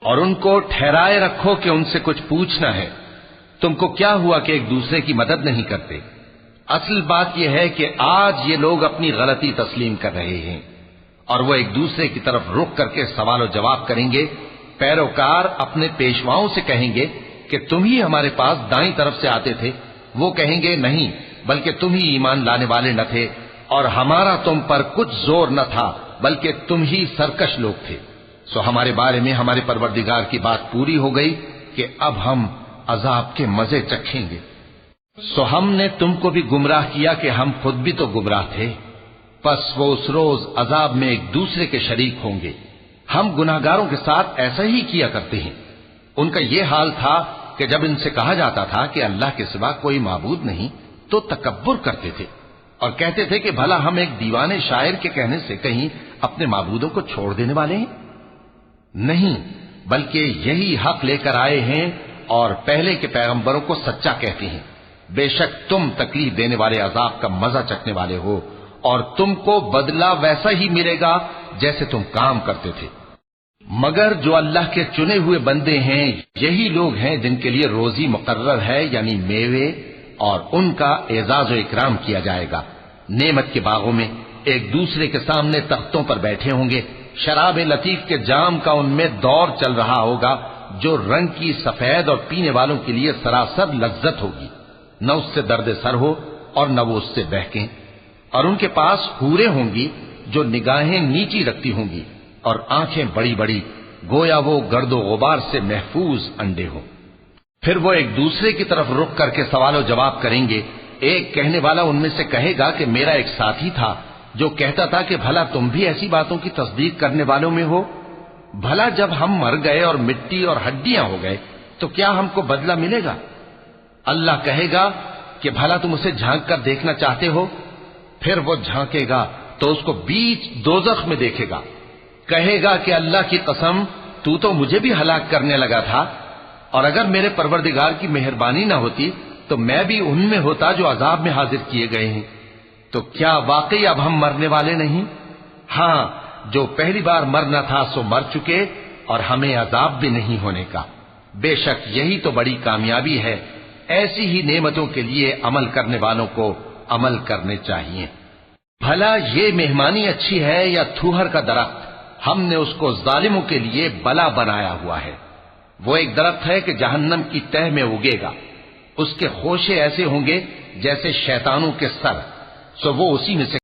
اور ان کو ٹھہرائے رکھو کہ ان سے کچھ پوچھنا ہے۔ تم کو کیا ہوا کہ ایک دوسرے کی مدد نہیں کرتے؟ اصل بات یہ ہے کہ آج یہ لوگ اپنی غلطی تسلیم کر رہے ہیں اور وہ ایک دوسرے کی طرف رخ کر کے سوال و جواب کریں گے۔ پیروکار اپنے پیشواؤں سے کہیں گے کہ تم ہی ہمارے پاس دائیں طرف سے آتے تھے۔ وہ کہیں گے نہیں، بلکہ تم ہی ایمان لانے والے نہ تھے اور ہمارا تم پر کچھ زور نہ تھا، بلکہ تم ہی سرکش لوگ تھے۔ سو ہمارے بارے میں ہمارے پروردگار کی بات پوری ہو گئی کہ اب ہم عذاب کے مزے چکھیں گے۔ سو ہم نے تم کو بھی گمراہ کیا کہ ہم خود بھی تو گمراہ تھے، پس وہ اس روز عذاب میں ایک دوسرے کے شریک ہوں گے۔ ہم گناہگاروں کے ساتھ ایسا ہی کیا کرتے ہیں۔ ان کا یہ حال تھا کہ جب ان سے کہا جاتا تھا کہ اللہ کے سوا کوئی معبود نہیں تو تکبر کرتے تھے اور کہتے تھے کہ بھلا ہم ایک دیوانے شاعر کے کہنے سے کہیں اپنے معبودوں کو چھوڑ دینے والے ہیں؟ نہیں، بلکہ یہی حق لے کر آئے ہیں اور پہلے کے پیغمبروں کو سچا کہتے ہیں۔ بے شک تم تکلیف دینے والے عذاب کا مزہ چکھنے والے ہو اور تم کو بدلہ ویسا ہی ملے گا جیسے تم کام کرتے تھے۔ مگر جو اللہ کے چنے ہوئے بندے ہیں یہی لوگ ہیں جن کے لیے روزی مقرر ہے، یعنی میوے، اور ان کا اعزاز و اکرام کیا جائے گا۔ نعمت کے باغوں میں ایک دوسرے کے سامنے تختوں پر بیٹھے ہوں گے، شراب لطیف کے جام کا ان میں دور چل رہا ہوگا جو رنگ کی سفید اور پینے والوں کے لیے سراسر لذت ہوگی، نہ اس سے درد سر ہو اور نہ وہ اس سے بہکیں۔ اور ان کے پاس حوریں ہوں گی جو نگاہیں نیچی رکھتی ہوں گی اور آنکھیں بڑی بڑی، گویا وہ گرد و غبار سے محفوظ انڈے ہوں۔ پھر وہ ایک دوسرے کی طرف رخ کر کے سوال و جواب کریں گے۔ ایک کہنے والا ان میں سے کہے گا کہ میرا ایک ساتھی تھا جو کہتا تھا کہ بھلا تم بھی ایسی باتوں کی تصدیق کرنے والوں میں ہو؟ بھلا جب ہم مر گئے اور مٹی اور ہڈیاں ہو گئے تو کیا ہم کو بدلہ ملے گا؟ اللہ کہے گا کہ بھلا تم اسے جھانک کر دیکھنا چاہتے ہو؟ پھر وہ جھانکے گا تو اس کو بیچ دوزخ میں دیکھے گا، کہے گا کہ اللہ کی قسم تو مجھے بھی ہلاک کرنے لگا تھا، اور اگر میرے پروردگار کی مہربانی نہ ہوتی تو میں بھی ان میں ہوتا جو عذاب میں حاضر کیے گئے ہیں۔ تو کیا واقعی اب ہم مرنے والے نہیں؟ ہاں، جو پہلی بار مرنا تھا سو مر چکے اور ہمیں عذاب بھی نہیں ہونے کا۔ بے شک یہی تو بڑی کامیابی ہے۔ ایسی ہی نعمتوں کے لیے عمل کرنے والوں کو عمل کرنے چاہیے۔ بھلا یہ مہمانی اچھی ہے یا تھوہر کا درخت؟ ہم نے اس کو ظالموں کے لیے بلا بنایا ہوا ہے۔ وہ ایک درخت ہے کہ جہنم کی تہ میں اگے گا، اس کے خوشے ایسے ہوں گے جیسے شیطانوں کے سر، سو وہ اسی میں سے